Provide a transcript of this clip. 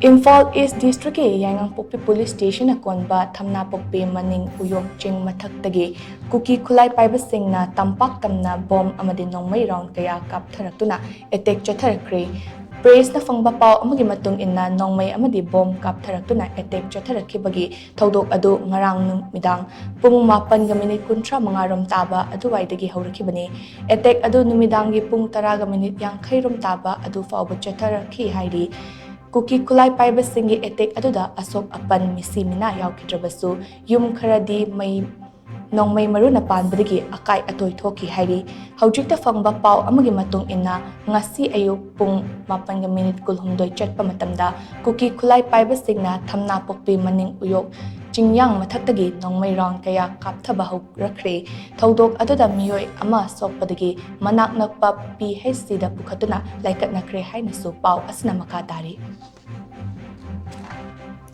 IMPHAL East District YANGANGPOKPI Police Station KONBA THAMNAPOKPI Maning Uyok Ching Mathak Tagi KUKI KHUTLAI PAIBA SINGNA TAMPAK TAMNA BOM Amadi Nongmei round kaya Kaptharaktuna attack Chatharakkhre Praise na fangba pau amagi matung inna Nongmei amadi bom Kaptharaktuna attack Chatharakkhre bagi thodok adu ngarang numidang pung 8:30 rom taba aduwaidagi haurakibani attack adu numidangi pung 10:50 rom taba adu fauba Chatharakkhre hairi KUKI KHUTLAI PAIBA SINGI attack aduda asok apan misi mina yaukidrabasu yum kharadi mai Nongmei maruna panbadagi akai atoi thoki hairi haujikta fangba pau amagi matung inna ngasi ayuk pung 8:16 chatpa matamda KUKI KHUTLAI PAIBA SINGNA THAMNAPOKPI Maning Uyok Ching Mathak Tagi Nongmei round kaya Kaptharakkre thodok aduda miyoi ama sokpadagi manak nakpa PHC da pukhatuna laikat nakre haina su pau asna makatari